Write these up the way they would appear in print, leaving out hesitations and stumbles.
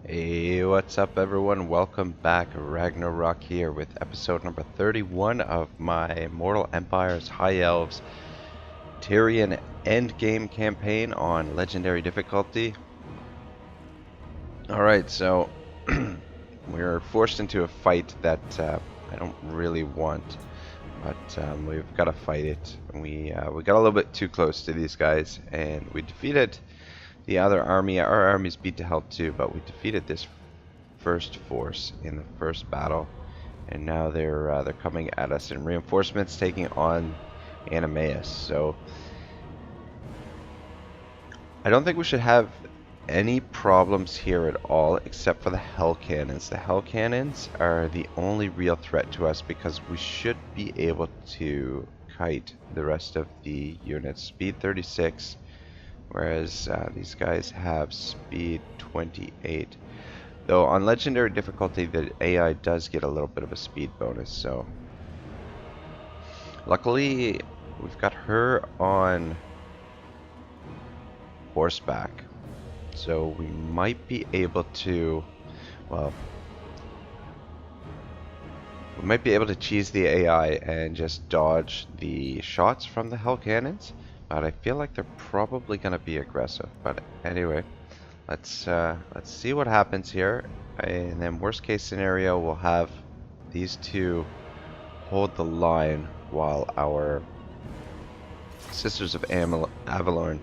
Hey, what's up everyone? Welcome back. Ragnarok here with episode number 31 of my Mortal Empires High Elves Tyrion Endgame campaign on Legendary difficulty. Alright, so we're forced into a fight that I don't really want, but we've got to fight it. We got a little bit too close to these guys and we defeated the other army. Our army's beat to hell too, but we defeated this first force in the first battle, and now they're coming at us in reinforcements, taking on Animaeus. So I don't think we should have any problems here at all, except for the Hell Cannons. The Hell Cannons are the only real threat to us because we should be able to kite the rest of the units. Speed 36. Whereas these guys have speed 28. Though on legendary difficulty the AI does get a little bit of a speed bonus, so luckily we've got her on horseback. So we might be able to, well, we might be able to cheese the AI and just dodge the shots from the Hell Cannons. But I feel like they're probably going to be aggressive. But anyway, let's see what happens here. And then worst case scenario, we'll have these two hold the line while our Sisters of Avalon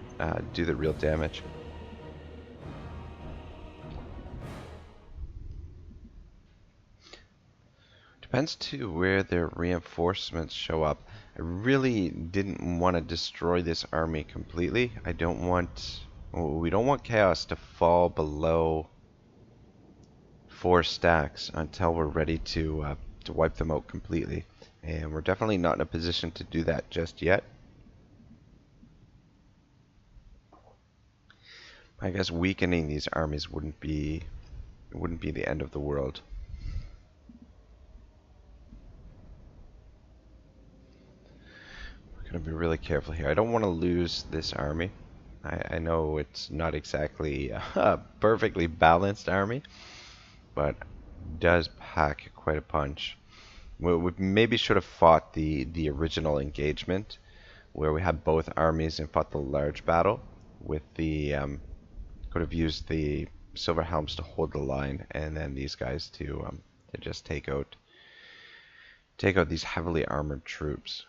do the real damage. Depends too where their reinforcements show up. I really didn't want to destroy this army completely. We don't want chaos to fall below 4 stacks until we're ready to wipe them out completely. And we're definitely not in a position to do that just yet. I guess weakening these armies wouldn't be the end of the world. Gonna be really careful here. I don't want to lose this army. I know it's not exactly a perfectly balanced army, but it does pack quite a punch. We maybe should have fought the original engagement where we had both armies and fought the large battle with the could have used the Silver Helms to hold the line, and then these guys to just take out these heavily armored troops.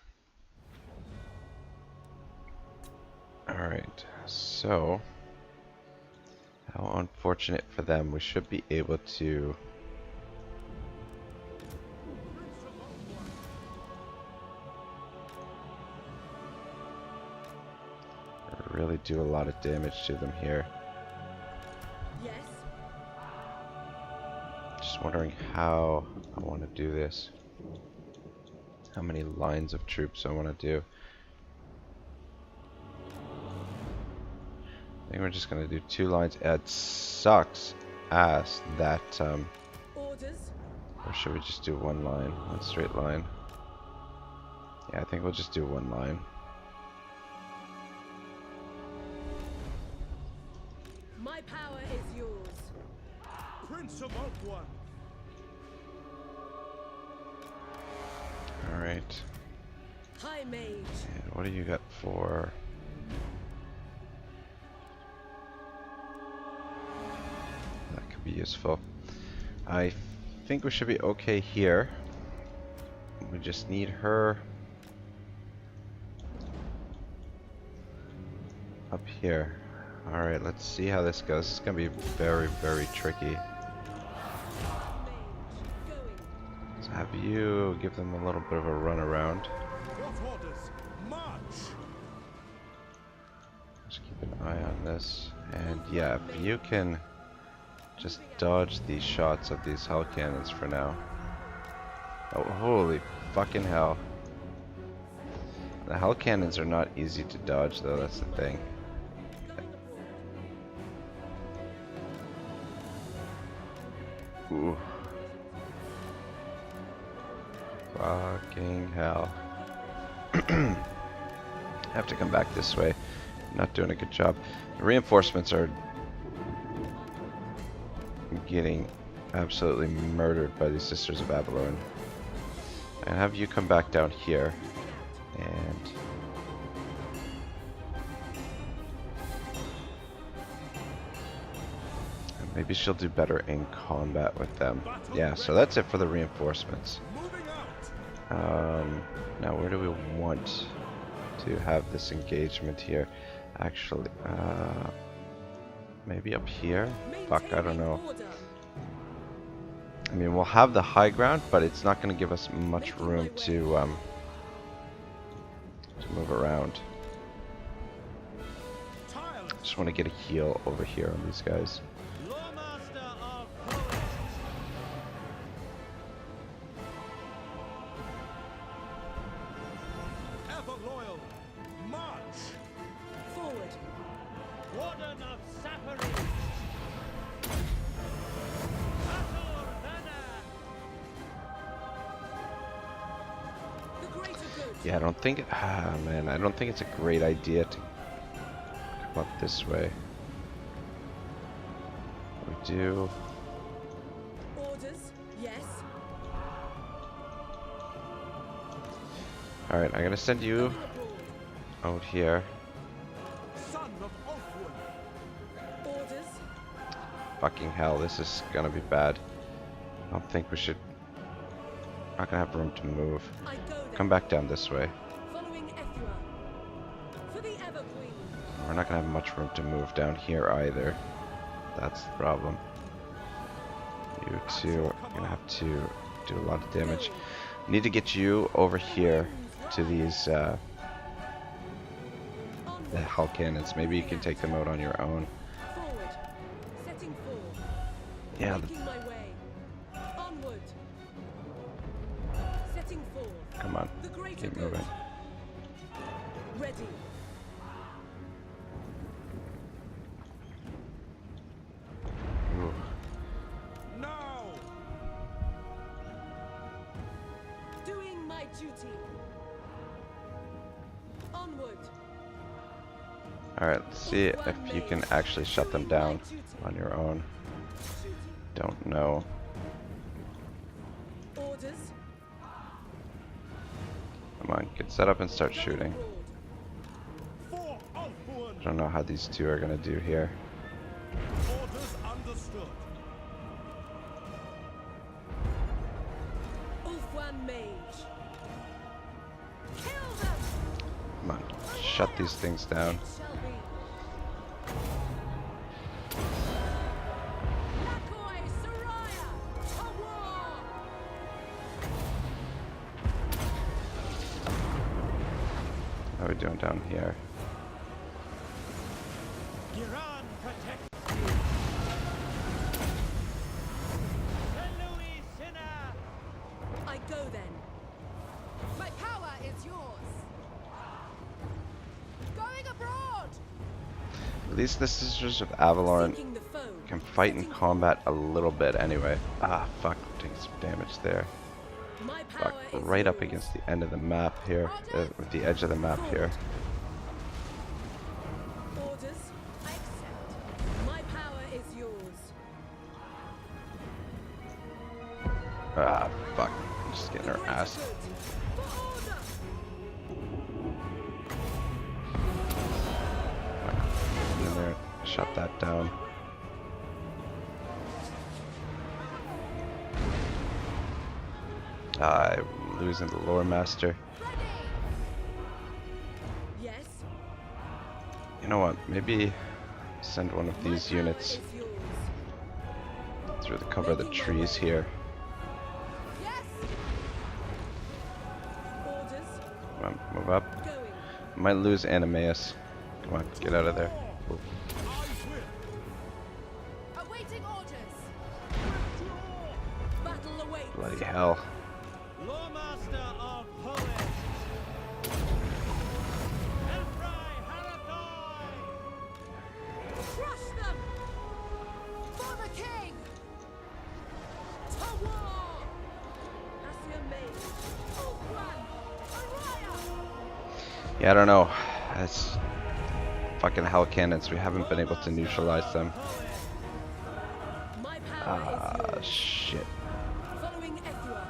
Alright, so how unfortunate for them. We should be able to really do a lot of damage to them here. Yes. Just wondering how I want to do this. How many lines of troops I want to do. I think we're just going to do 2 lines. It sucks ass that, Orders. or should we just do 1 line, 1 straight line? Yeah, I think we'll just do 1 line. My power is yours. Prince of One. Alright. High mage. And what do you got for... That could be useful. I think we should be okay here. We just need her up here. Alright, let's see how this goes. It's gonna be very, very tricky. So have you give them a little bit of a run around. What orders? March. Just keep an eye on this. And yeah, if you can just dodge these shots of these Hell Cannons for now. Oh, holy fucking hell. The Hell Cannons are not easy to dodge though, that's the thing. Ooh. Fucking hell. I have to come back this way. Not doing a good job. The reinforcements are getting absolutely murdered by these Sisters of Avalon. And have you come back down here. And maybe she'll do better in combat with them. Yeah, so that's it for the reinforcements. Now where do we want to have this engagement here? Actually, maybe up here? Fuck, I don't know. I mean, we'll have the high ground, but it's not going to give us much room to move around. Just want to get a heal over here on these guys. Yeah, I don't think, man, I don't think it's a great idea to come up this way. We do. Orders, yes. Alright, I'm gonna send you out here. Son of Oakwood. Orders, Fucking hell, this is gonna be bad. I don't think we should. Not gonna have room to move. I go then. Come back down this way. Following Ethua. For the Ever Queen. We're not gonna have much room to move down here either. That's the problem. You two are gonna have to do a lot of damage. Need to get you over here to these the hull cannons. Maybe you can take them out on your own. Forward. Setting forward. Yeah, Making my way. Onward. Setting forward. come on, The greater keep good. moving. Ready. Ooh. Now. Doing my duty. Onward. Alright, let's see if you can actually shut them down on your own. Don't know. Orders. Come on, get set up and start shooting. For Oakwood. I don't know how these two are gonna do here. Orders understood. Ulfwan Mage. Kill them. Come on, shut these things down. It shall be. Lakoi Soraya. To war. How are we doing down here? Giran protects I go then. My power is yours. Going abroad. At least the Sisters of Avalon Seeking the foe. can fight in combat a little bit anyway. Ah, fuck, we're taking some damage there. My Fuck, power we're is right up yours. against the end of the map here, with the edge of the map here. Orders. I accept. My power is yours. Ah, fuck, I'm just getting The her greater ass. good. For order. Get in there, shut that down. I'm losing the lore master. Yes. You know what? Maybe send one of My these power units is yours. through the cover of the trees here. Yes. Orders. Come on, move up. Going. Might lose Animaeus. Come on, get out of there. Ooh, Awaiting orders. Battle awaits. bloody hell. Lawmaster of Poets. Elfrai Harakoi. Crush them. For the king. To war. Assia Mage. Ulfwan. Araya. Yeah, I don't know. It's fucking hell cannons. We haven't been able to neutralize them. My power Ah, shit. Following Ethua.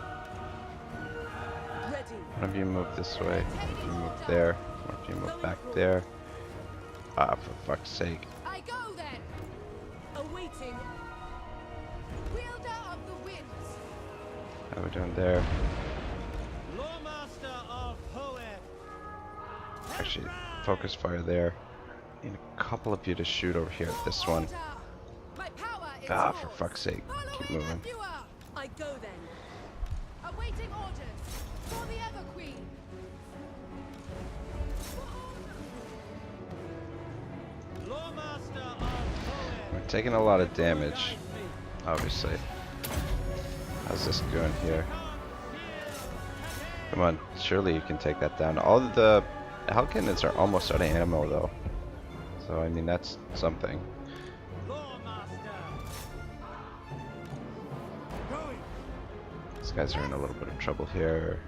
Ready. One of you move this way. One of you move there. One of you move back there. Ah, for fuck's sake. I go then. Awaiting. Wielder of the winds. How are we doing there? Lawmaster of Hoed. Actually, focus fire there. Need a couple of you to shoot over here at this one. Order. My power is Ah, yours. for fuck's sake. Keep Following moving. Ethua. I go then. Awaiting orders. For the Ever Queen. Lawmaster of Hoed. We're taking a lot of damage, obviously. How's this going here? Come on, surely you can take that down. All of the Hellcannons are almost out of ammo though. So I mean that's something. Lawmaster. Going. These guys are in a little bit of trouble here.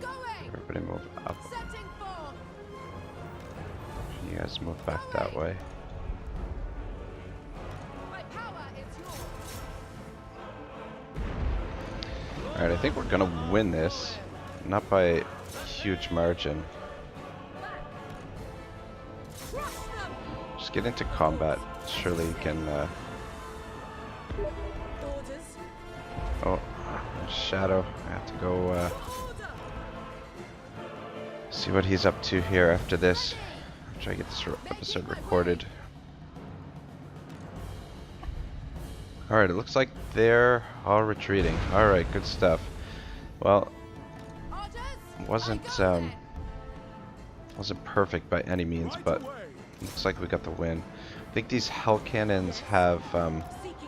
Going. Everybody move up. Setting forth. You guys move back that way. My power is yours. Alright, I think we're gonna win this. Not by a huge margin. Crush them. Just get into combat. Surely you can Orders. oh, Shadow. I have to go Order. see what he's up to here after this. Try to get this episode recorded. Alright, it looks like they're all retreating. Alright, good stuff. Well, Orders. wasn't I go then. wasn't perfect by any means, but looks like we got the win. I think these hell cannons have Seeking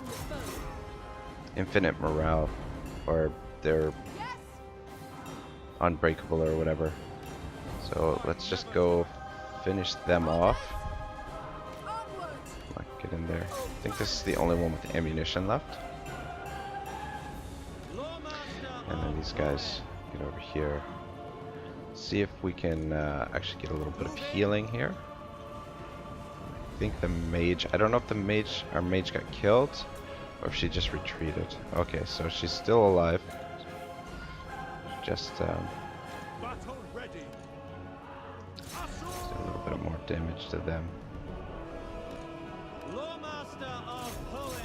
the foe. infinite morale, or they're Yes. unbreakable or whatever. So let's just go finish them off. Onward. Come on, get in there. I think this is the only one with ammunition left. And then these guys get over here. See if we can actually get a little bit of healing here. I think the mage, I don't know if the mage, our mage got killed or if she just retreated. Okay, so she's still alive. Just Battle ready. do a little bit more damage to them. Lawmaster of Hoed.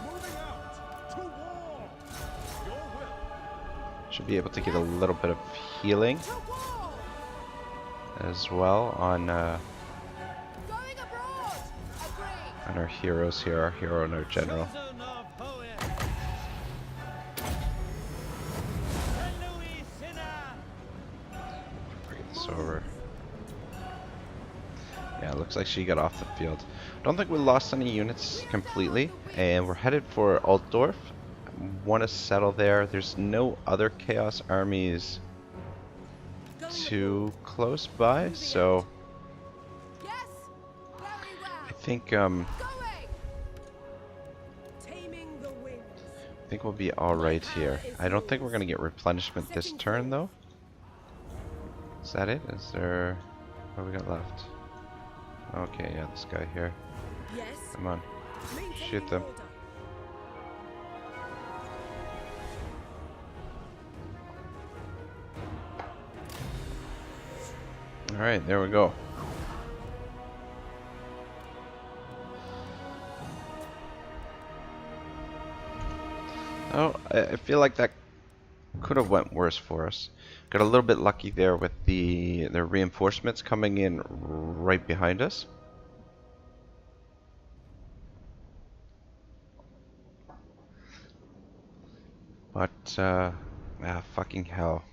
Moving out to war. Your will. Should be able to get a little bit of healing To war. as well on Going abroad. Agree. our heroes here, our hero and our general. Chosen of Hoed. Henui Sinner. Get this over. Yeah, it looks like she got off the field. Don't think we lost any units completely, and we're headed for Altdorf. Want to settle there. There's no other Chaos armies Going too close by, so Yes. Very well. I think Going. Taming the winds. I think we'll be all right here. I don't think we're gonna get replenishment this turn though. Is that it? Is there? What we got left? Okay, yeah, this guy here. Yes. Come on, Maintaining shoot them. order. All right, there we go. Oh, I feel like that could have went worse for us. Got a little bit lucky there with the reinforcements coming in right behind us. But fucking hell.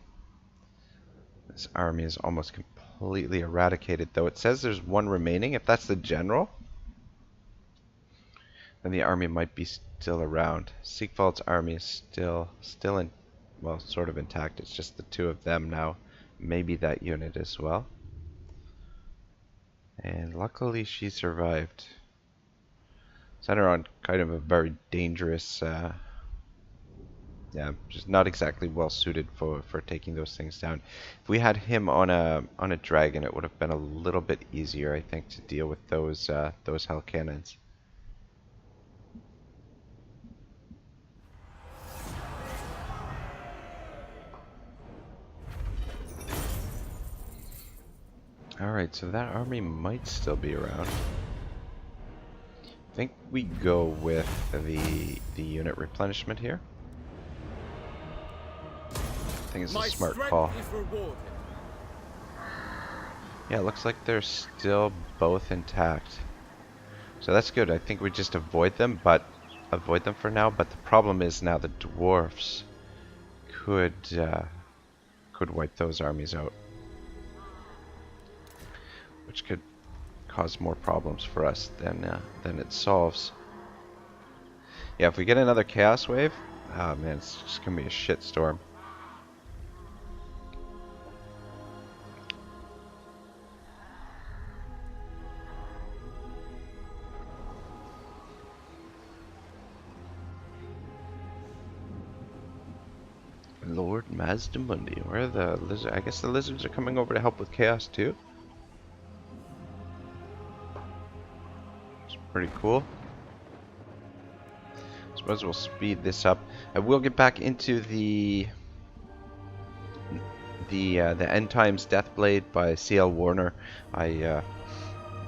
This army is almost completely eradicated, though it says there's one remaining. If that's the general, then the army might be still around. Siegwald's army is still in, well, sort of intact. It's just the two of them now. Maybe that unit as well. And luckily she survived. Sent her on kind of a very dangerous, yeah, just not exactly well suited for taking those things down. If we had him on a dragon, it would have been a little bit easier, I think, to deal with those hell cannons. Alright, so that army might still be around. I think we go with the unit replenishment here. I think it's a smart call. Yeah, it looks like they're still both intact. So that's good. I think we just avoid them for now, but the problem is now the dwarfs could wipe those armies out, which could cause more problems for us than it solves. Yeah, if we get another chaos wave, oh man, it's just gonna be a shit storm. Lord Mazdamundi, where are the lizards? I guess the lizards are coming over to help with chaos too. It's pretty cool. Suppose we'll speed this up. I will get back into the End Times Deathblade by C.L. Warner. I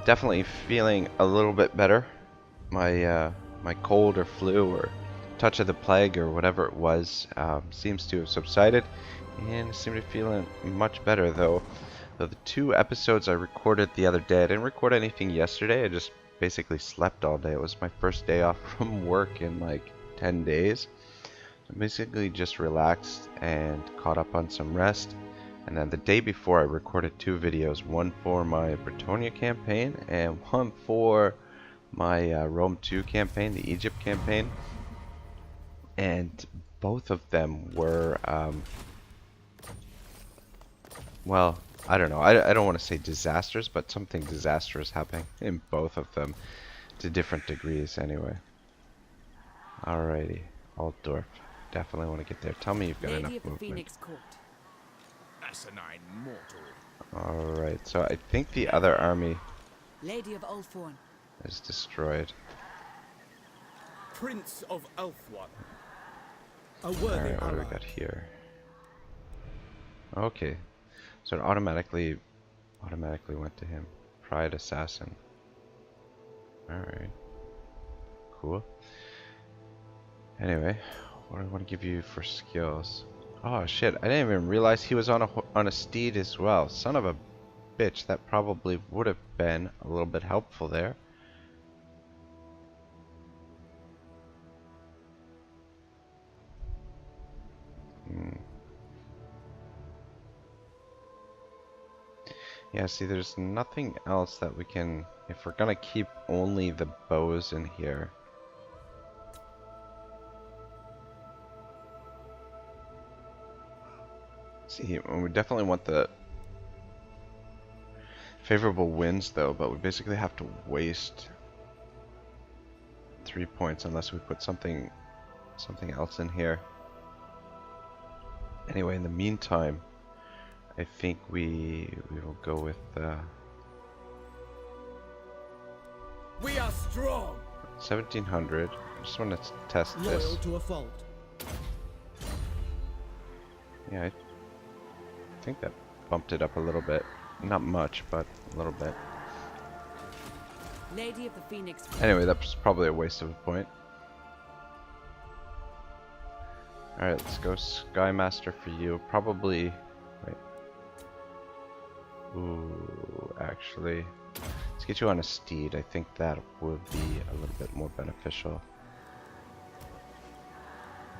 definitely feeling a little bit better. My cold or flu or touch of the plague or whatever it was seems to have subsided, and I seem to be feeling much better though. The 2 episodes I recorded the other day, I didn't record anything yesterday. I just basically slept all day. It was my first day off from work in like 10 days. So I basically just relaxed and caught up on some rest. And then the day before I recorded 2 videos, one for my Bretonia campaign and one for my Rome 2 campaign, the Egypt campaign. And both of them were, well, I don't know. I don't want to say disasters, but something disastrous happening in both of them to different degrees anyway. Alrighty. Altdorf. Definitely want to get there. Tell me you've got enough movement. Phoenix Court. Asinine mortal. Alright, so I think the other army Lady of Ulthorn. is destroyed. Prince of Ulthwan. A worthy Alright, what do we ally. got here? Okay. So it automatically went to him. Pride Assassin. Alright. Cool. Anyway, what do I want to give you for skills? Oh shit, I didn't even realize he was on a steed as well. Son of a bitch, that probably would have been a little bit helpful there. Yeah, see, there's nothing else that we can... If we're gonna keep only the bows in here... See, we definitely want the favorable winds, though, but we basically have to waste 3 points unless we put something else in here. Anyway, in the meantime, I think we will go with We are strong. 1700. I just want to test Loyal this. to a fault. Yeah, I think that bumped it up a little bit. Not much, but a little bit. Lady of the Phoenix. Anyway, that's probably a waste of a point. Alright, let's go Skymaster for you. Probably... Wait. Ooh, actually... Let's get you on a steed. I think that would be a little bit more beneficial.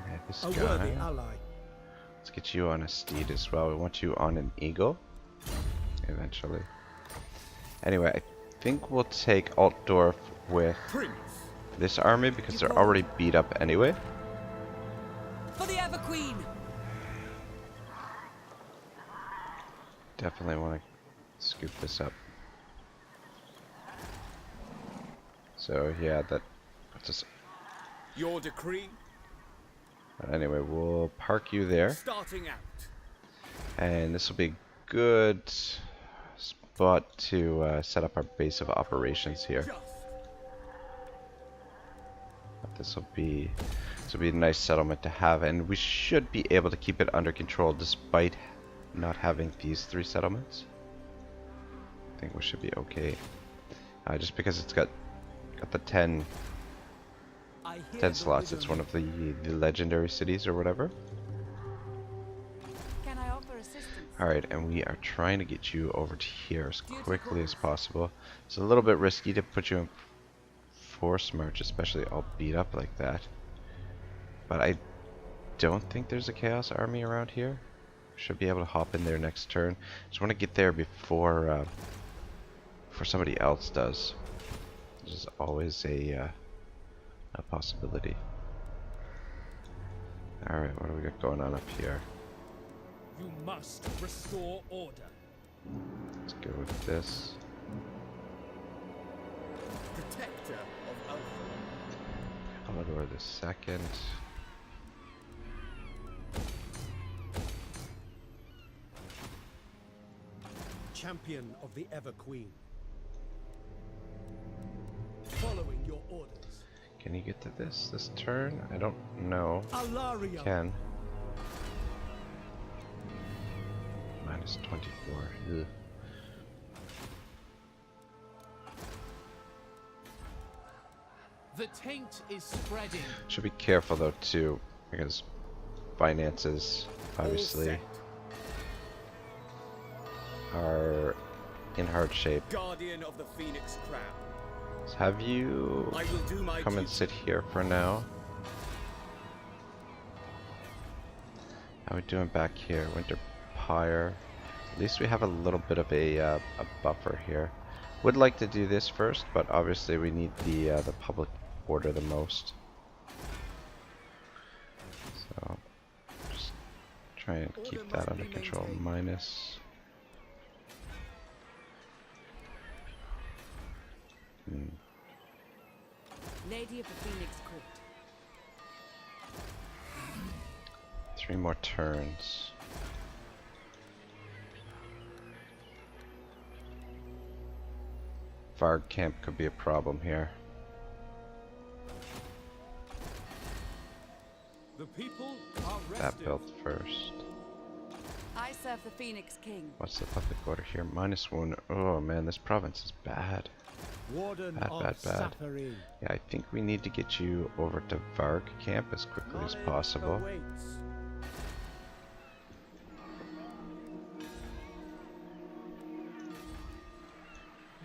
Yeah, this A guy. worthy ally. Let's get you on a steed as well. We want you on an eagle. Eventually. Anyway, I think we'll take Altdorf with Prince. this army because they're already beat up anyway. For the Ever Queen. Definitely want to scoop this up. So yeah, that puts us... Your decree. But anyway, we'll park you there. Starting out. And this will be a good spot to set up our base of operations here. Just. This will be a nice settlement to have, and we should be able to keep it under control despite not having these 3 settlements. think we should be okay. Just because it's got the 10 slots. It's one of the legendary cities or whatever. Can I offer assistance? Alright, and we are trying to get you over to here as quickly as possible. It's a little bit risky to put you in force march, especially all beat up like that. But I don't think there's a Chaos Army around here. Should be able to hop in there next turn. Just want to get there before somebody else does. This is always a possibility. Alright, what do we got going on up here? You must restore order. Let's go with this. Protector of Alpha. Commodore the second. Champion of the Ever Queen. Following your orders. Can you get to this turn? I don't know. Alaria. Can. Minus 24. Ugh. The taint is spreading. Should be careful though too, because finances obviously are in hard shape. Guardian of the Phoenix Crown. So have you I will do my come and duty. sit here for now? How are we doing back here? Winter Pyre. At least we have a little bit of a buffer here. Would like to do this first, but obviously we need the public order the most. So just try and keep that under control. Minus. Lady of the Phoenix Court. 3 more turns. Varg camp could be a problem here. The people are That rested. built first. I serve the Phoenix King. What's the public order here? -1. Oh man, this province is bad. Warden Bad, of bad, bad. Safarin. Yeah, I think we need to get you over to Varg camp as quickly as Knowledge possible. awaits.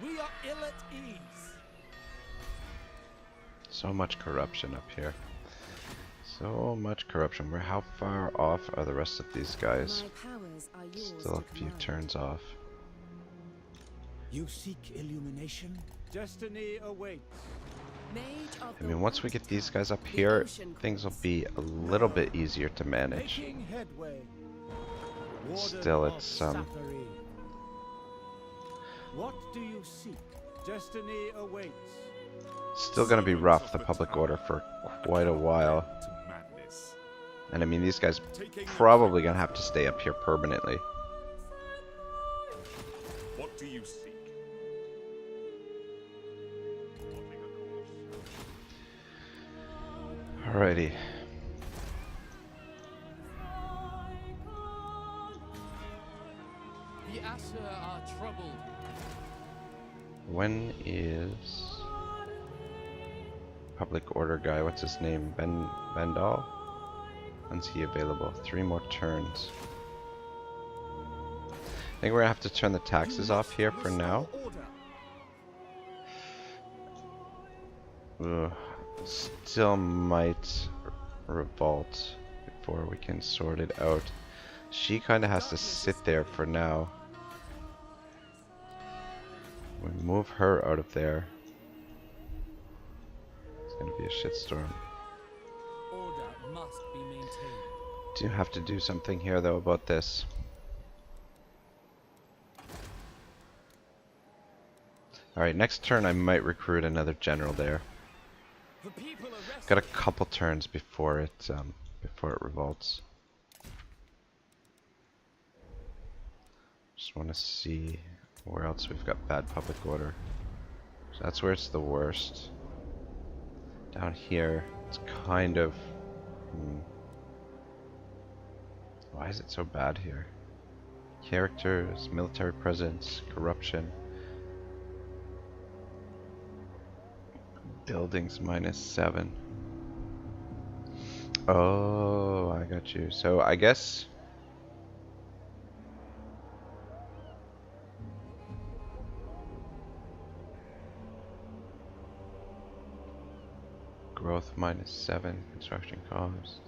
We are ill at ease. So much corruption up here. So much corruption. How far off are the rest of these guys? My powers are yours Still to a few command. turns off. You seek illumination? Destiny awaits. Mage of I the mean, once we White get these Tower, guys up the here, Ocean things will Coast. be a little bit easier to manage. Making headway. Warden Still, of it's, Safarin. What do you seek? Destiny awaits. Still gonna be rough, the public order, for quite a while. And I mean, these guys probably gonna have to stay up here permanently. What do you seek? Alrighty. The Asher are troubled. When is public order guy? What's his name? Bendal? When's he available? 3 more turns. I think we're gonna have to turn the taxes off here for now. Ugh. Still might revolt before we can sort it out. She kind of has to sit there for now. We move her out of there. It's gonna be a shitstorm. Order must be maintained. Do have to do something here though about this. Alright, next turn I might recruit another general there. The people are rested. Got a couple turns before it revolts. Just want to see where else we've got bad public order. So that's where it's the worst. Down here, it's kind of. Why is it so bad here? Characters, military presence, corruption. Buildings -7. Oh, I got you. So I guess growth -7, construction cost.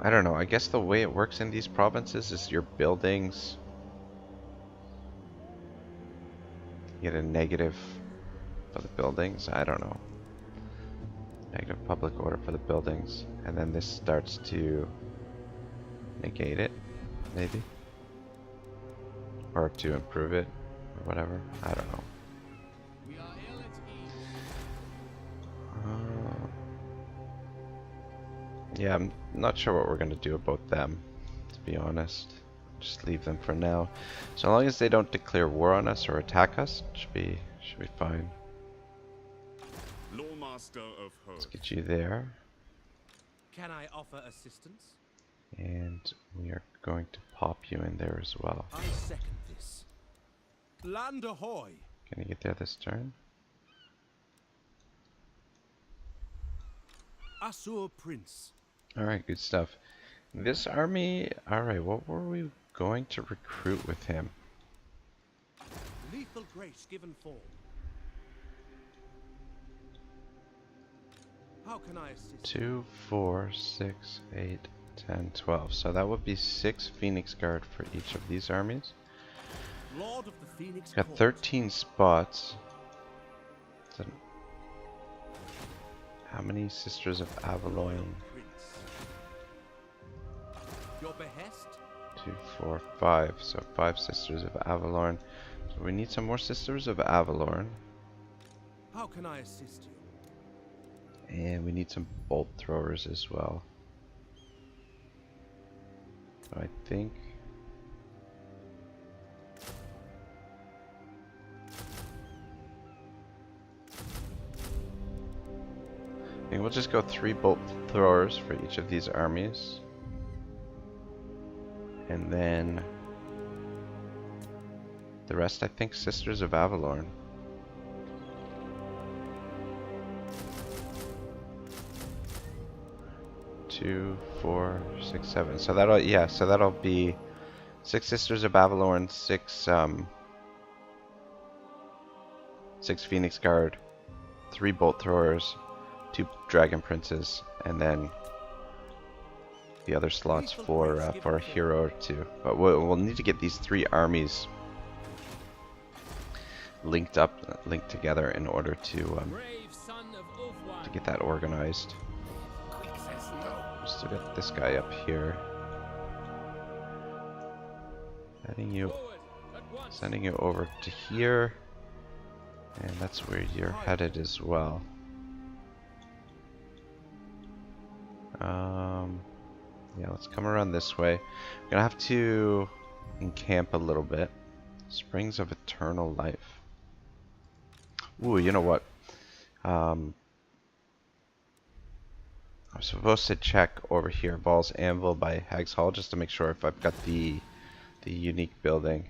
I don't know. I guess the way it works in these provinces is your buildings get a negative for the buildings. I don't know. Negative public order for the buildings, and then this starts to negate it, maybe, or to improve it, or whatever. I don't know. We are ill at ease. Yeah, I'm not sure what we're gonna do about them, to be honest. Just leave them for now. So long as they don't declare war on us or attack us, should be fine. Lawmaster of Let's Hoth. get you there, Can I offer assistance? and we are going to pop you in there as well. I second this. Land ahoy! Can you get there this turn? Assur Prince. Alright, good stuff. This army, alright, what were we going to recruit with him? Lethal grace given form. How can I assist? 2, 4, 6, 8, 10, 12. So that would be 6 Phoenix Guard for each of these armies. Lord of the Phoenix Got Court. 13 spots. So how many Sisters of Avalon? Prince. Your behest? 2, 4, 5. So 5 Sisters of Avalon. So we need some more Sisters of Avalon. How can I assist you? And we need some bolt throwers as well. So I think we'll just go 3 bolt throwers for each of these armies. And then the rest, I think, Sisters of Avalon. Two, 4, 6, 7. So that'll, yeah, so that'll be 6 Sisters of Avalon, 6 Phoenix Guard, 3 bolt throwers, 2 Dragon Princes, and then the other slots for a hero or 2. But we'll need to get these 3 armies linked together in order to Brave son of Ulfwan. get that organized. Still got this guy up here. Forward at once. Sending you over to here, and that's where you're headed as well. Yeah, let's come around this way. We're gonna have to encamp a little bit. Springs of Eternal Life. Ooh, you know what? I'm supposed to check over here, Val's Anvil by Hag's Hall, just to make sure if I've got the unique building,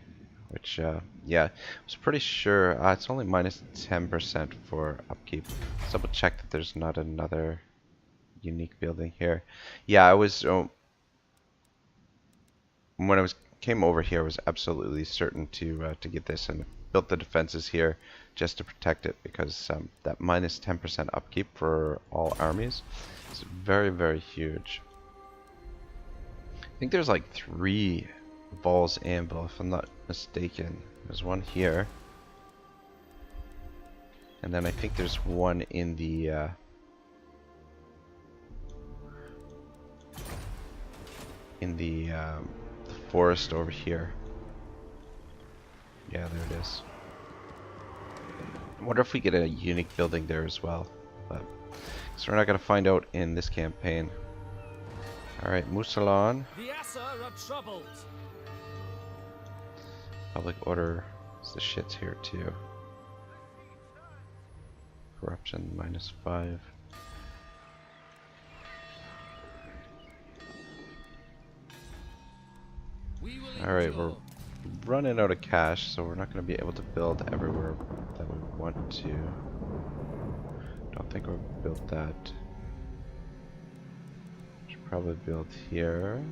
which yeah, I was pretty sure it's only -10% for upkeep. Let's double check that there's not another unique building here. Yeah, I was when I came over here, I was absolutely certain to get this and built the defenses here just to protect it, because that -10% upkeep for all armies is very, very huge. I think there's like 3 Val's Anvil, if I'm not mistaken. There's one here, and then I think there's one in the forest over here. Yeah, there it is. I wonder if we get a unique building there as well, but so we're not going to find out in this campaign. Alright, Musalon. The Assur are troubled. Public order is the shits here too. Corruption -5. We will Alright, we're endure. running out of cash, so we're not going to be able to build everywhere that we want to. Don't think we'll build that. Should probably build here.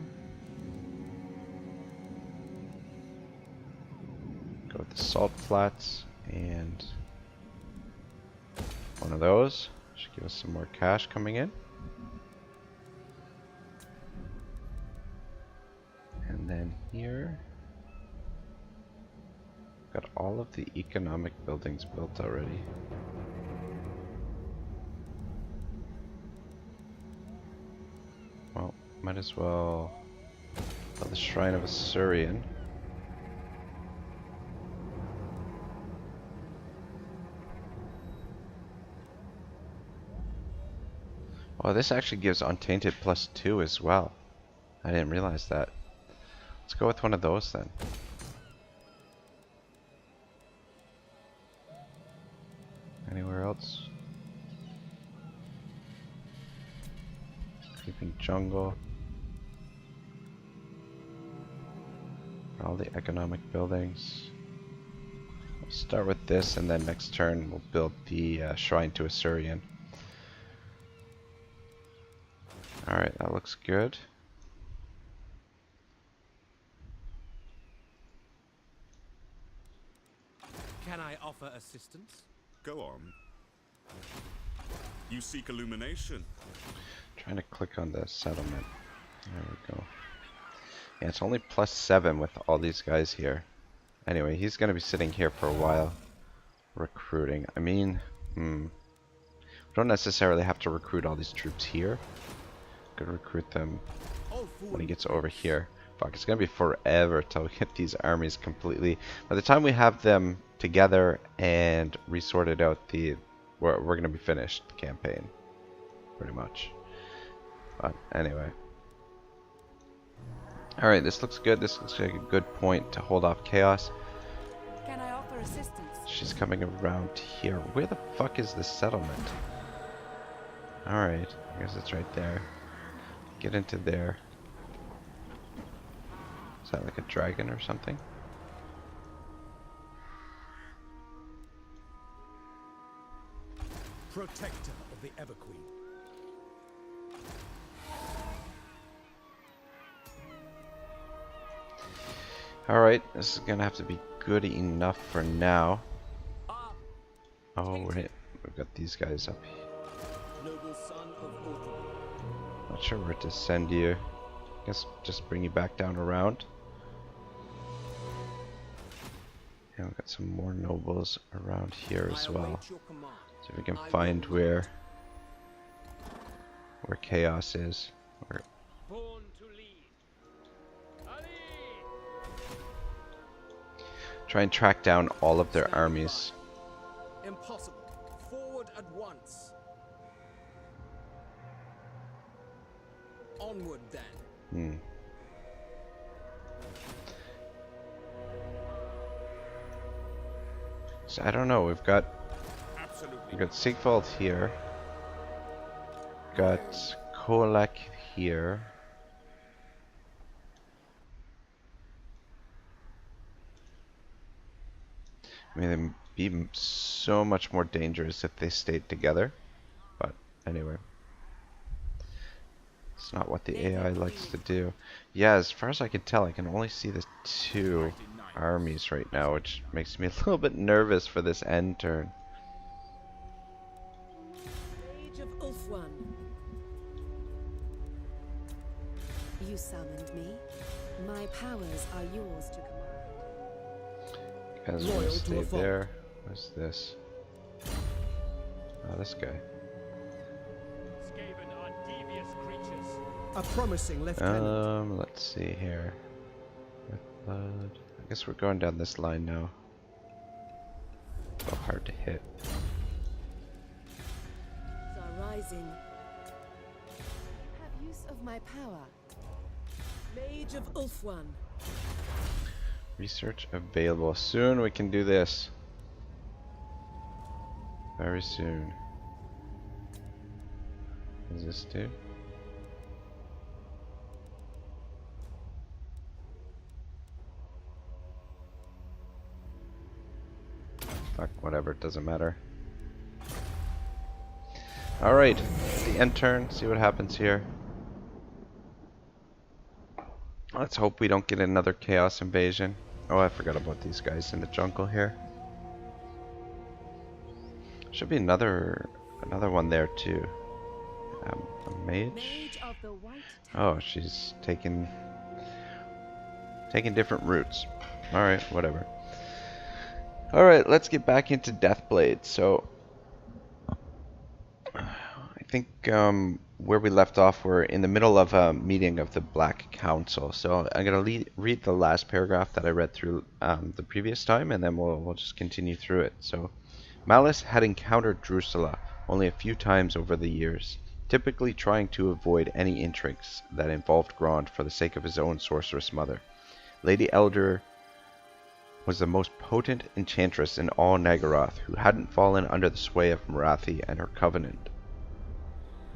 Go with the salt flats and one of those. Should give us some more cash coming in. And then here, got all of the economic buildings built already. Well, might as well build the Shrine of Assyrian. Oh, this actually gives Untainted +2 as well. I didn't realize that. Let's go with one of those then. Anywhere else? Creeping jungle. All the economic buildings. We'll start with this, and then next turn we'll build the Shrine to Assyrian. Alright, that looks good. Can I offer assistance? Go on. You seek illumination. Trying to click on the settlement. There we go. Yeah, it's only +7 with all these guys here. Anyway, he's going to be sitting here for a while. Recruiting. I mean, we don't necessarily have to recruit all these troops here. Could recruit them when he gets over here. Fuck, it's going to be forever till we get these armies completely. By the time we have them together and resorted out, we're going to be finished the campaign. Pretty much. But anyway. Alright, this looks good. This looks like a good point to hold off chaos. Can I offer assistance? She's coming around here. Where the fuck is this settlement? Alright, I guess it's right there. Get into there. Is that like a dragon or something? Protector of the Everqueen. Alright, this is gonna have to be good enough for now. Oh, right. We've got these guys up here. Noble son of Ulthuan. Not sure where to send you. Guess just bring you back down around. And we've got some more nobles around here as well. Your command. See if we can find where chaos is. Or Born to lead. Ali! try and track down all of their armies. Impossible. Forward at once. Onward then. So I don't know, we've got Absolutely. Sigvald here. Got Kolak here. I mean, they'd be so much more dangerous if they stayed together. But anyway. It's not what the AI likes to do. Yeah, as far as I can tell, I can only see the two armies right now, which makes me a little bit nervous for this end turn. Age of Ulthuan. You summoned me. My powers are yours to command. You guys are Loyal gonna to stay a foe. there. What's this? Oh, this guy. Skaven are devious creatures. A promising lieutenant. Let's see here. Deathblade. I guess we're going down this line now. So hard to hit. Are rising. Have use of my power. Mage of Ulthuan. Research available. Soon we can do this. Very soon. What does this do? Fuck, whatever, it doesn't matter. Alright, the end turn, see what happens here. Let's hope we don't get another chaos invasion. Oh, I forgot about these guys in the jungle here. Should be another one there too. A mage? Oh, she's taking different routes. Alright, whatever. Alright, let's get back into Deathblade. So, I think where we left off, we're in the middle of a meeting of the Black Council. So I'm going to read the last paragraph that I read through the previous time, and then we'll just continue through it. So, Malice had encountered Drusilla only a few times over the years, typically trying to avoid any intrigues that involved Grond for the sake of his own sorceress mother. Lady Elder was the most potent enchantress in all Naggaroth, who hadn't fallen under the sway of Morathi and her covenant.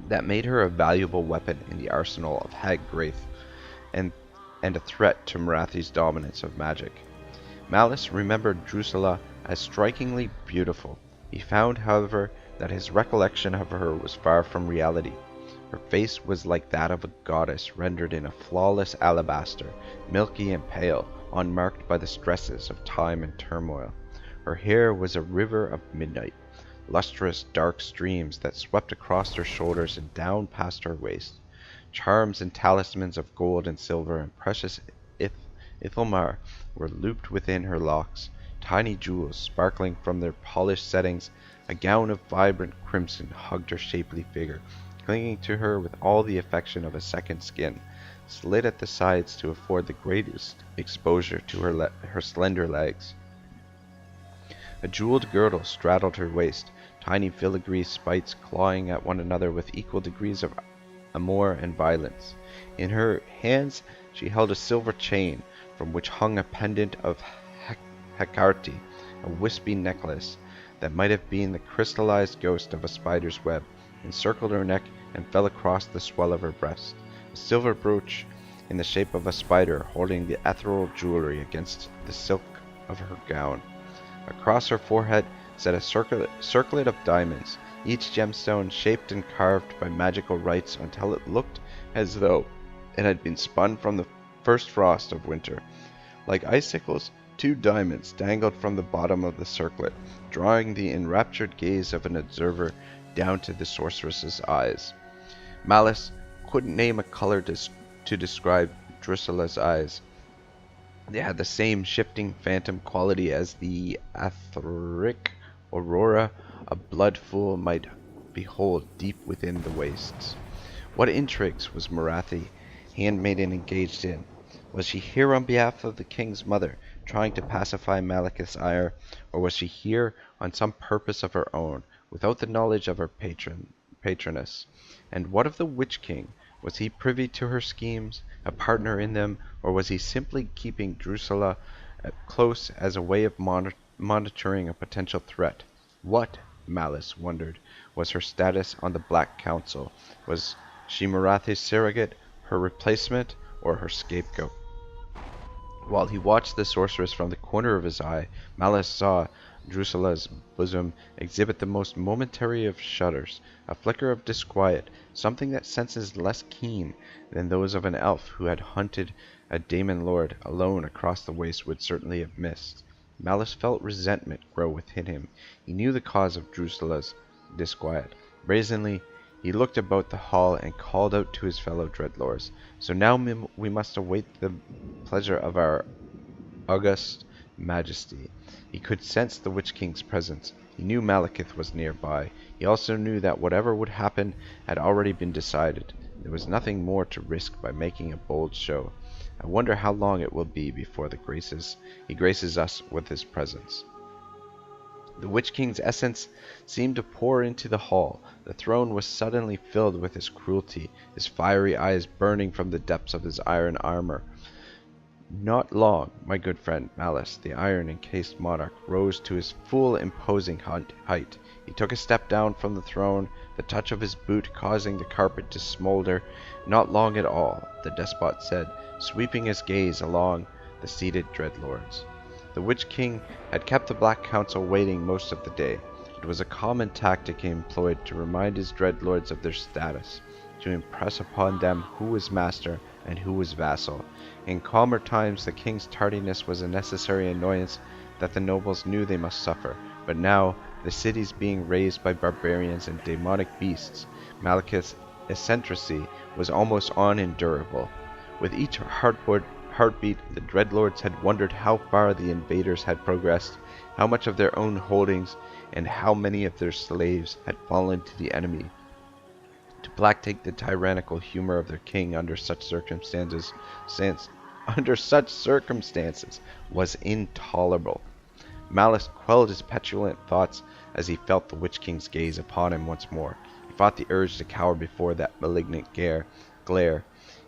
That made her a valuable weapon in the arsenal of Hag Graith, and a threat to Morathi's dominance of magic. Malice remembered Drusilla as strikingly beautiful. He found, however, that his recollection of her was far from reality. Her face was like that of a goddess rendered in a flawless alabaster, milky and pale, unmarked by the stresses of time and turmoil. Her hair was a river of midnight, lustrous dark streams that swept across her shoulders and down past her waist. Charms and talismans of gold and silver and precious Ithelmar were looped within her locks, tiny jewels sparkling from their polished settings. A gown of vibrant crimson hugged her shapely figure, clinging to her with all the affection of a second skin, slit at the sides to afford the greatest exposure to her slender legs. A jeweled girdle straddled her waist, tiny filigree spikes clawing at one another with equal degrees of amour and violence. In her hands she held a silver chain, from which hung a pendant of Hecate, a wispy necklace that might have been the crystallized ghost of a spider's web, encircled her neck and fell across the swell of her breast. A silver brooch in the shape of a spider holding the ethereal jewelry against the silk of her gown. Across her forehead sat a circlet of diamonds, each gemstone shaped and carved by magical rites until it looked as though it had been spun from the first frost of winter. Like icicles, 2 diamonds dangled from the bottom of the circlet, drawing the enraptured gaze of an observer down to the sorceress's eyes. Malice couldn't name a color to describe Drusilla's eyes. They had the same shifting phantom quality as the etheric aurora a blood fool might behold deep within the wastes. What intrigues was Morathi handmaiden engaged in? Was she here on behalf of the king's mother, trying to pacify Malekith's ire, or was she here on some purpose of her own, without the knowledge of her patroness? And what of the Witch King? Was he privy to her schemes, a partner in them, or was he simply keeping Drusilla close as a way of monitoring a potential threat? What, Malice wondered, was her status on the Black Council? Was she Morathi's surrogate, her replacement, or her scapegoat? While he watched the sorceress from the corner of his eye, Malice saw Drusilla's bosom exhibit the most momentary of shudders, a flicker of disquiet, something that senses less keen than those of an elf who had hunted a daemon lord alone across the waste would certainly have missed. Malice felt resentment grow within him. He knew the cause of Drusilla's disquiet. Brazenly, he looked about the hall and called out to his fellow dreadlords. So now we must await the pleasure of our august majesty. He could sense the Witch King's presence. He knew Malekith was nearby. He also knew that whatever would happen had already been decided. There was nothing more to risk by making a bold show. I wonder how long it will be before he graces us with his presence. The Witch King's essence seemed to pour into the hall. The throne was suddenly filled with his cruelty, his fiery eyes burning from the depths of his iron armor. Not long, my good friend Malice, the iron-encased monarch, rose to his full imposing height. He took a step down from the throne, the touch of his boot causing the carpet to smolder. Not long at all, the despot said, sweeping his gaze along the seated dreadlords. The Witch King had kept the Black Council waiting most of the day. It was a common tactic he employed to remind his dreadlords of their status, to impress upon them who was master and who was vassal. In calmer times, the king's tardiness was a necessary annoyance that the nobles knew they must suffer, but now, the cities being razed by barbarians and demonic beasts, Malekith's eccentricity was almost unendurable. With each heartbeat, the dreadlords had wondered how far the invaders had progressed, how much of their own holdings and how many of their slaves had fallen to the enemy. To placate the tyrannical humor of their king under such circumstances was intolerable. Malice quelled his petulant thoughts as he felt the Witch King's gaze upon him once more. He fought the urge to cower before that malignant glare.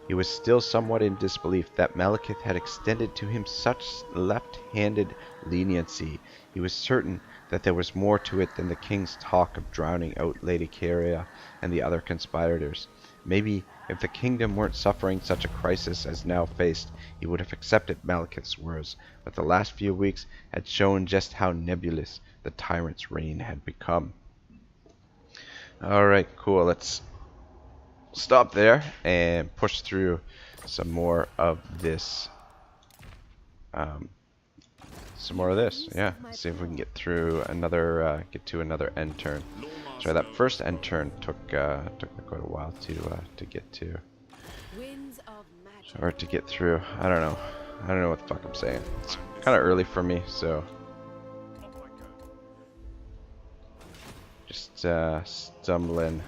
He was still somewhat in disbelief that Malekith had extended to him such left-handed leniency. He was certain that there was more to it than the king's talk of drowning out Lady Caria and the other conspirators. Maybe, if the kingdom weren't suffering such a crisis as now faced, he would have accepted Malekith's words, but the last few weeks had shown just how nebulous the tyrant's reign had become. Alright, cool. Let's stop there and push through some more of this. Yeah. See if we can get through another, get to another end turn. Sorry, that first end turn took me quite a while to get to, or to get through. I don't know what the fuck I'm saying. It's kind of early for me, so just stumbling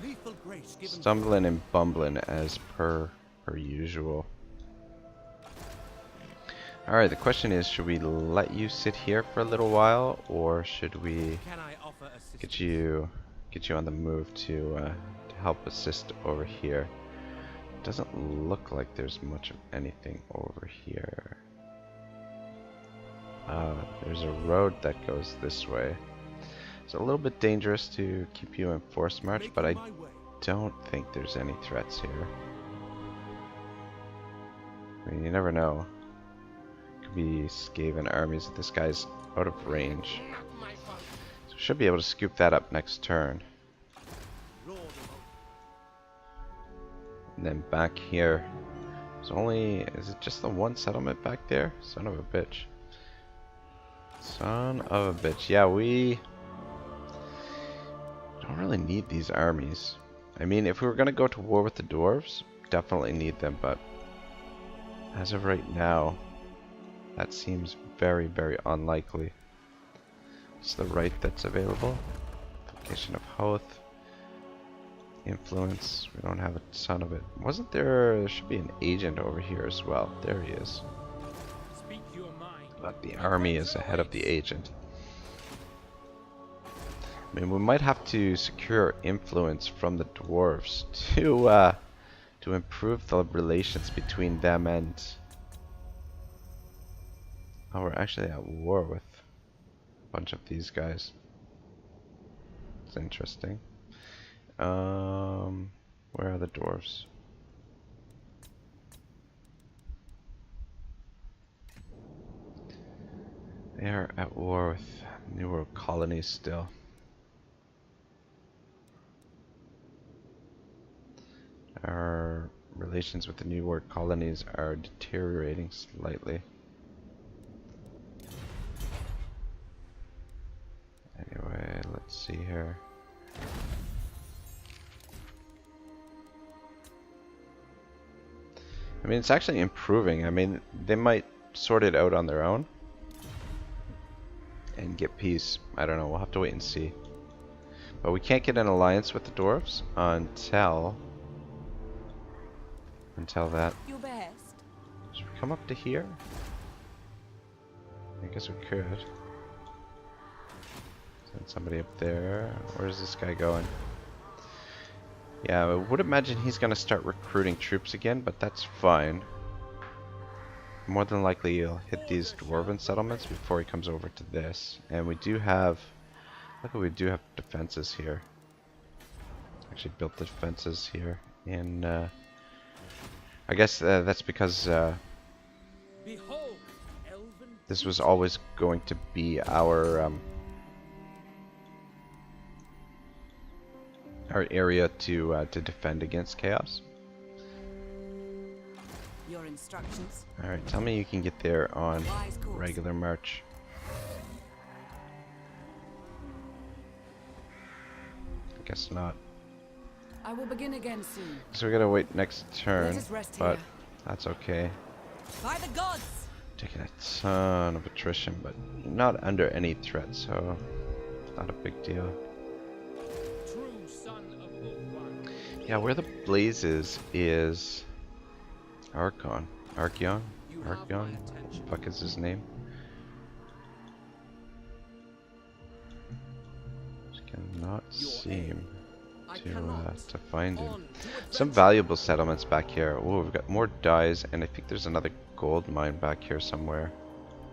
and bumbling as per usual. Alright, the question is, should we let you sit here for a little while, or should we get you on the move to help assist over here? Doesn't look like there's much of anything over here. There's a road that goes this way. It's a little bit dangerous to keep you in force march, but I don't think there's any threats here. I mean, you never know. Could be Skaven armies. This guy's out of range, so should be able to scoop that up next turn. And then back here, is it just the one settlement back there? Son of a bitch. Son of a bitch. Yeah, we don't really need these armies. I mean, if we were going to go to war with the dwarves, definitely need them, but as of right now, that seems very, very unlikely. It's the right that's available. Vocation of Hoth. Influence. We don't have a ton of it. Wasn't there should be an agent over here as well. There he is. But the army is ahead of the agent. I mean, we might have to secure influence from the dwarves to improve the relations between them and... Oh, we're actually at war with a bunch of these guys. It's interesting. Where are the dwarves? They are at war with New World colonies still. Our relations with the New World colonies are deteriorating slightly. Anyway, let's see here. I mean, it's actually improving. I mean, they might sort it out on their own and get peace. I don't know. We'll have to wait and see. But we can't get an alliance with the dwarves until that. Your best. Should we come up to here? I guess we could. Send somebody up there. Where's this guy going? Yeah, I would imagine he's going to start recruiting troops again, but that's fine. More than likely he'll hit these dwarven settlements before he comes over to this. And we do have... Luckily we do have defenses here. Actually built the defenses here. And I guess that's because... Behold, elven this was always going to be our area to defend against chaos. Your instructions. All right, tell me you can get there on Wise course. regular march. I guess not. I will begin again soon. So we gotta wait next turn, Let us rest but here. that's okay. By the gods! Taking a ton of attrition, but not under any threat, so not a big deal. True son of Ulthuan. Yeah, where the blaze is Archon. Archeon? You have my Archeon? attention. Fuck is his name? Just cannot seem I cannot. to find him. On to Some adventure. valuable settlements back here. Oh, we've got more dyes, and I think there's another gold mine back here somewhere.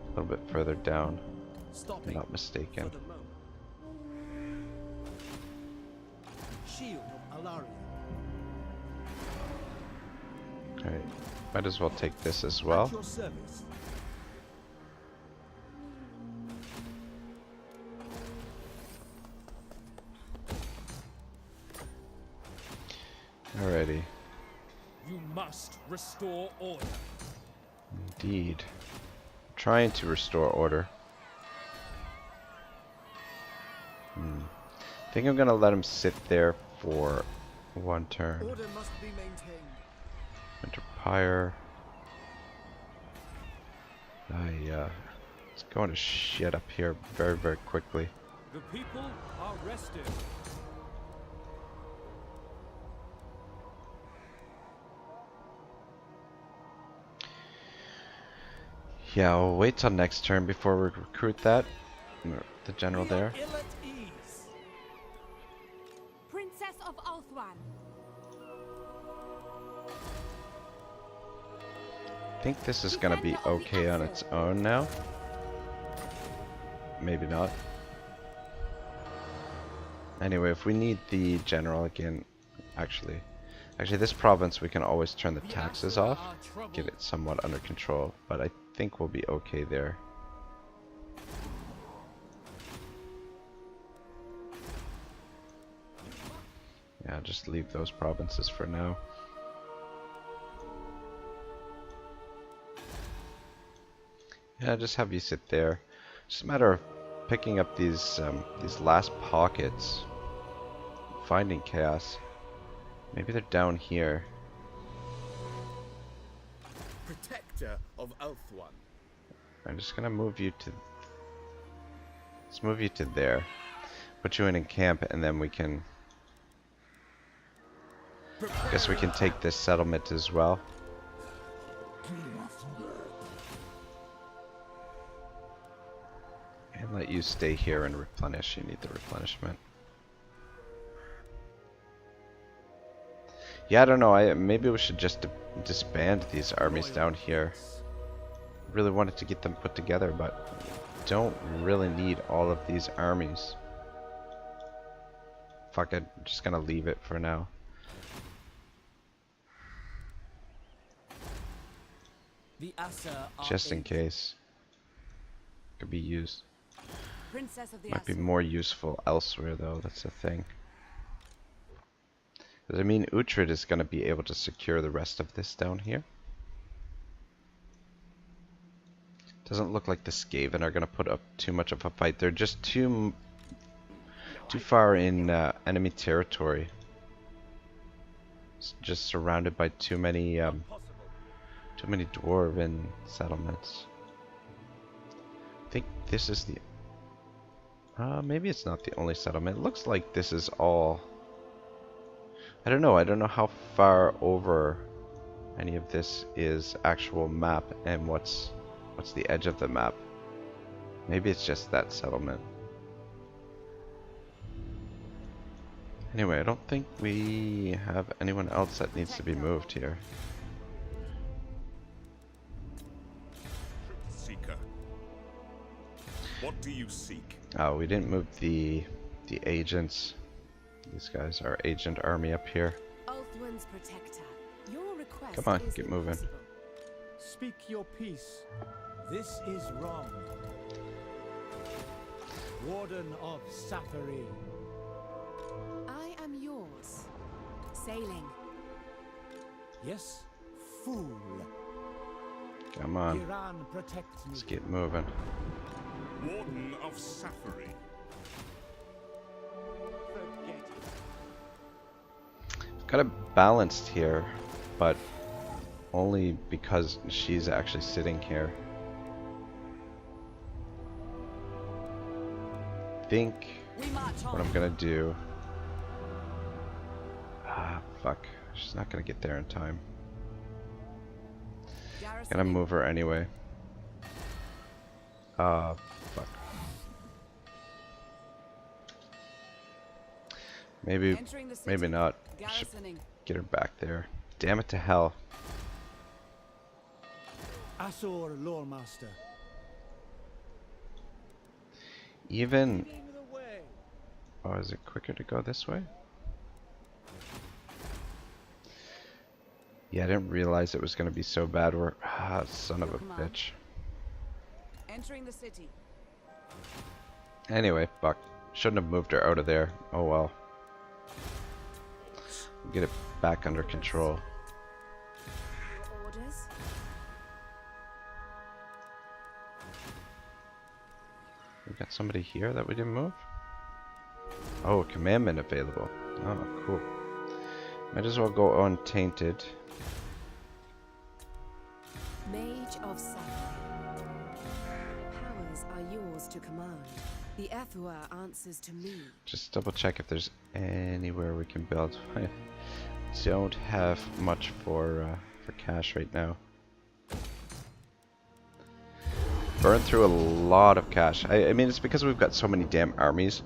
A little bit further down, if Stopping I'm not for mistaken. the moment. Shield of Alaria. Alright, might as well take this as well. At your service. Alrighty, You must restore order. indeed. Trying to restore order. I think I'm gonna let him sit there for one turn. Order must be maintained. Winter Pyre. It's going to shit up here very, very quickly. The people are rested. Yeah, I'll wait till next turn before we recruit that. The general We are there. ill at ease. Princess of Ulthuan. I think this is gonna be okay on its own now. Maybe not. Anyway, if we need the general again, actually this province we can always turn the taxes off, get it somewhat under control, but I think we'll be okay there. Yeah, just leave those provinces for now. Yeah, just have you sit there. Just a matter of picking up these last pockets, finding chaos. Maybe they're down here. Protector of Ulthuan. I'm just gonna move you to. Let's move you to there. Put you in camp, and then we can. Guess we can take this settlement as well. And let you stay here and replenish. You need the replenishment. Yeah, I don't know. Maybe we should just disband these armies down here. Really wanted to get them put together, but don't really need all of these armies. Fuck it, I'm just gonna leave it for now. The Assa are Just in ancient. case. Could be used. Princess of the Might be Assa. more useful elsewhere though, that's the thing. Because I mean, Uhtred is gonna be able to secure the rest of this down here. Doesn't look like the Skaven are gonna put up too much of a fight. They're just too far in enemy territory. It's just surrounded by too many dwarven settlements. I think this is the. Maybe it's not the only settlement. It looks like this is all. I don't know. I don't know how far over any of this is actual map and what's the edge of the map. Maybe it's just that settlement. Anyway, I don't think we have anyone else that needs to be moved here. Seeker. What do you seek? Oh, we didn't move the agents. These guys are agent army up here. Ulthuan's protector. Your request Come on, is get moving. impossible. Speak your peace. This is wrong. Warden of Sapphire. I am yours. Sailing. Yes, fool. Come on. Iran protects me. Let's get moving. Warden of Sapphire. Forget it. Got it balanced here, but only because she's actually sitting here. I think We march what on. I'm gonna do. Ah, fuck. She's not gonna get there in time. Gonna Garrisoning. move her anyway. Fuck. Maybe, Entering the city. maybe not. Should Garrisoning. get her back there. Damn it to hell. Asor Loremaster. Even. Leading the way. Oh, is it quicker to go this way? Yeah, I didn't realize it was gonna be so bad. We're son of a Come on. bitch. Entering the city. Anyway, fuck. Shouldn't have moved her out of there. Oh well. Get it back under control. Your orders. We got somebody here that we didn't move? Oh, commandment available. Oh, cool. Might as well go untainted. Mage of Sapphire. Powers are yours to command. The Ethua answers to me. Just double check if there's anywhere we can build. I don't have much for cash right now. Burn through a lot of cash. I mean, it's because we've got so many damn armies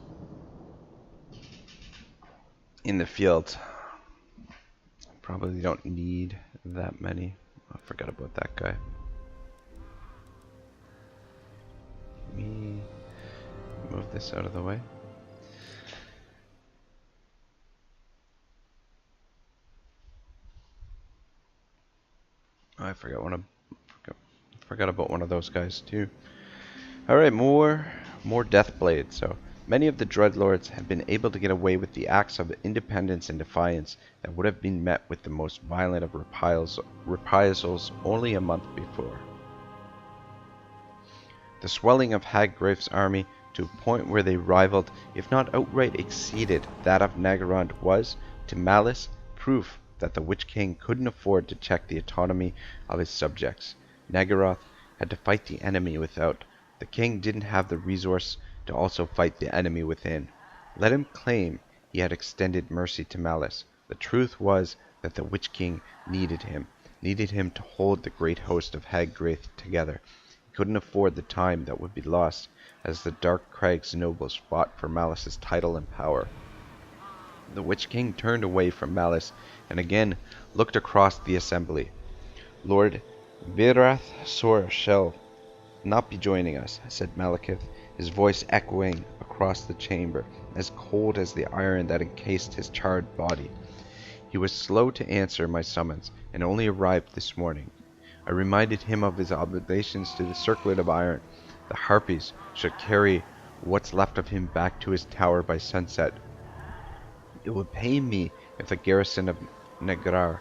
in the field. Probably don't need that many. I forgot about that guy. Let me move this out of the way. Oh, I forgot about one of those guys too. All right, more Deathblade. So many of the Dreadlords have been able to get away with the acts of independence and defiance that would have been met with the most violent of reprisals only a month before. The swelling of Haggrave's army to a point where they rivaled, if not outright exceeded, that of Naggarond was, to Malice, proof that the Witch King couldn't afford to check the autonomy of his subjects. Naggaroth had to fight the enemy without. The king didn't have the resource to also fight the enemy within. Let him claim he had extended mercy to Malice. The truth was that the Witch King needed him to hold the great host of Haggraith together. He couldn't afford the time that would be lost as the Dark Crag's nobles fought for Malice's title and power. The Witch King turned away from Malice and again looked across the assembly. Lord Virath Sor shall not be joining us, said Malekith, his voice echoing across the chamber, as cold as the iron that encased his charred body. He was slow to answer my summons, and only arrived this morning. I reminded him of his obligations to the Circlet of Iron. The Harpies should carry what's left of him back to his tower by sunset. It would pain me if the garrison of Naggarond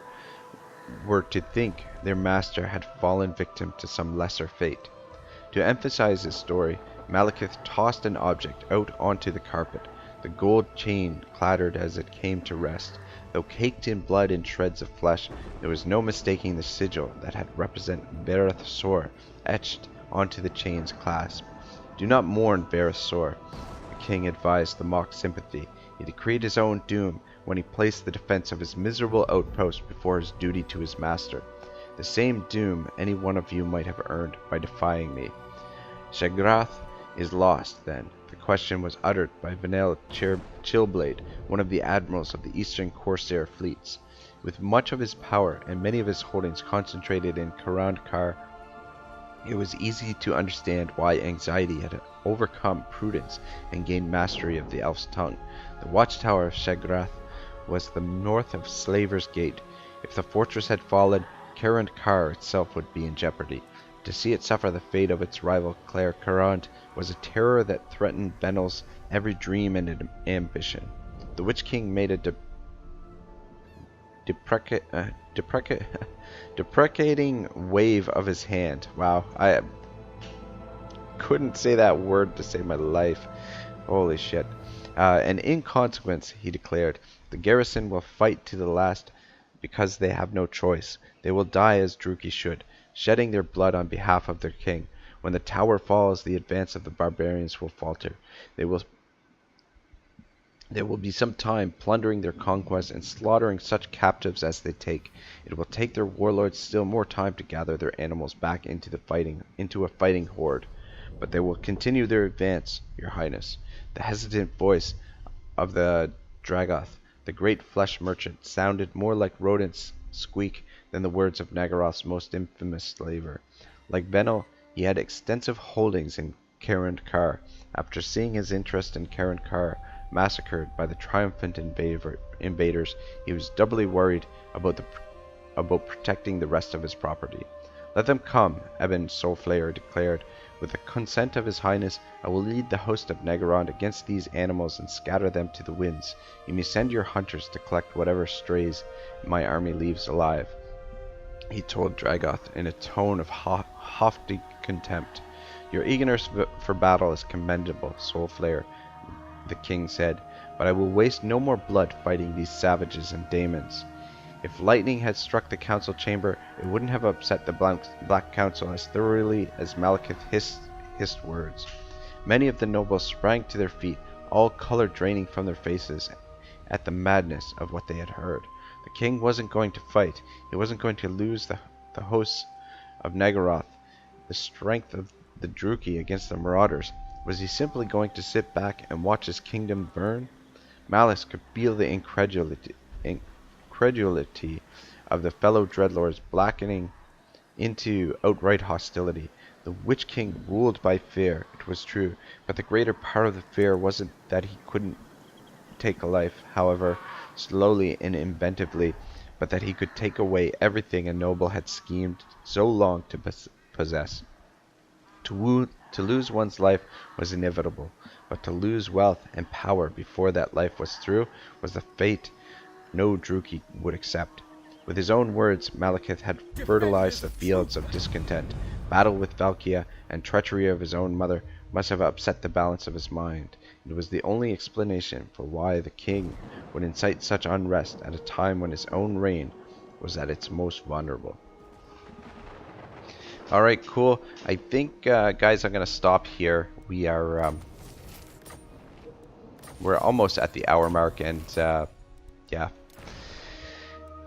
were to think their master had fallen victim to some lesser fate. To emphasize his story, Malekith tossed an object out onto the carpet. The gold chain clattered as it came to rest. Though caked in blood and shreds of flesh, there was no mistaking the sigil that had represent Virath Sor etched onto the chain's clasp. Do not mourn Virath Sor, the king advised the mock sympathy. He decreed his own doom when he placed the defense of his miserable outpost before his duty to his master. The same doom any one of you might have earned by defying me. Shagrath is lost, then. The question was uttered by Vanel Chillblade, one of the admirals of the eastern Corsair fleets. With much of his power and many of his holdings concentrated in Karandkar, it was easy to understand why anxiety had overcome prudence and gained mastery of the elf's tongue. The watchtower of Shagrath was the north of Slaver's Gate. If the fortress had fallen, Khaine Carr itself would be in jeopardy. To see it suffer the fate of its rival Naggarond was a terror that threatened Benel's every dream and ambition. The Witch King made a deprecating wave of his hand. Wow, I couldn't say that word to save my life. Holy shit. And in consequence, he declared, the garrison will fight to the last because they have no choice. They will die as Druki should, shedding their blood on behalf of their king. When the tower falls, the advance of the barbarians will falter. There will be some time plundering their conquests and slaughtering such captives as they take. It will take their warlords still more time to gather their animals back into a fighting horde. But they will continue their advance, your highness. The hesitant voice of the Dragoth, the great flesh merchant, sounded more like rodents' squeak than the words of Naggaroth's most infamous slaver. Like Benel, he had extensive holdings in Khaine Carr. After seeing his interest in Khaine Carr massacred by the triumphant invaders, he was doubly worried about protecting the rest of his property. Let them come, Ebon Soulflayer declared. With the consent of his highness, I will lead the host of Naggarond against these animals and scatter them to the winds. You may send your hunters to collect whatever strays my army leaves alive, he told Dragoth in a tone of haughty contempt. Your eagerness for battle is commendable, Soulflayer, the king said, but I will waste no more blood fighting these savages and daemons. If lightning had struck the council chamber, it wouldn't have upset the Black Council as thoroughly as Malekith hissed words. Many of the nobles sprang to their feet, all color draining from their faces at the madness of what they had heard. The king wasn't going to fight. He wasn't going to lose the hosts of Naggaroth, the strength of the Druki against the marauders. Was he simply going to sit back and watch his kingdom burn? Malice could feel the incredulity of the fellow dreadlords blackening into outright hostility. The Witch King ruled by fear, it was true, but the greater part of the fear wasn't that he couldn't take a life, however slowly and inventively, but that he could take away everything a noble had schemed so long to possess. To lose one's life was inevitable, but to lose wealth and power before that life was through was the fate no Druki would accept. With his own words, Malekith had fertilized the fields of discontent. Battle with Valkia and treachery of his own mother must have upset the balance of his mind. It was the only explanation for why the king would incite such unrest at a time when his own reign was at its most vulnerable. Alright, cool. I think, guys, I'm going to stop here. We're almost at the hour mark, and, yeah.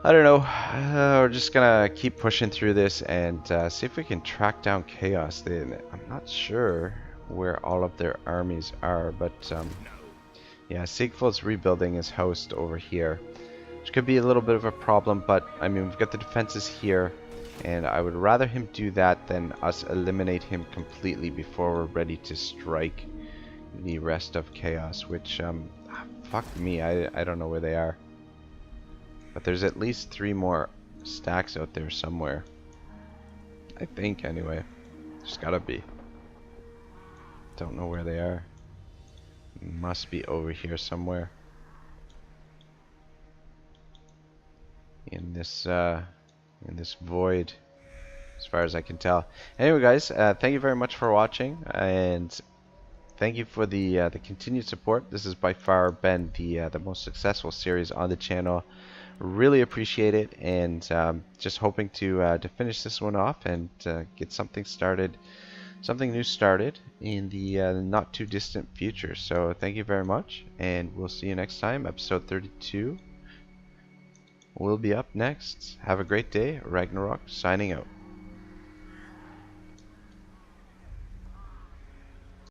I don't know. We're just gonna keep pushing through this and see if we can track down Chaos. I'm not sure where all of their armies are, but yeah, Sigfild's rebuilding his host over here, which could be a little bit of a problem. But I mean, we've got the defenses here, and I would rather him do that than us eliminate him completely before we're ready to strike the rest of Chaos. Which fuck me, I don't know where they are. But there's at least 3 more stacks out there somewhere. I think, anyway. There's gotta be. Don't know where they are. Must be over here somewhere. In this void, as far as I can tell. Anyway, guys, thank you very much for watching, and thank you for the continued support. This has by far been the most successful series on the channel. Really appreciate it, and just hoping to finish this one off and get something new started in the not too distant future. So thank you very much, and we'll see you next time. Episode 32 will be up next. Have a great day. Ragnarok signing out.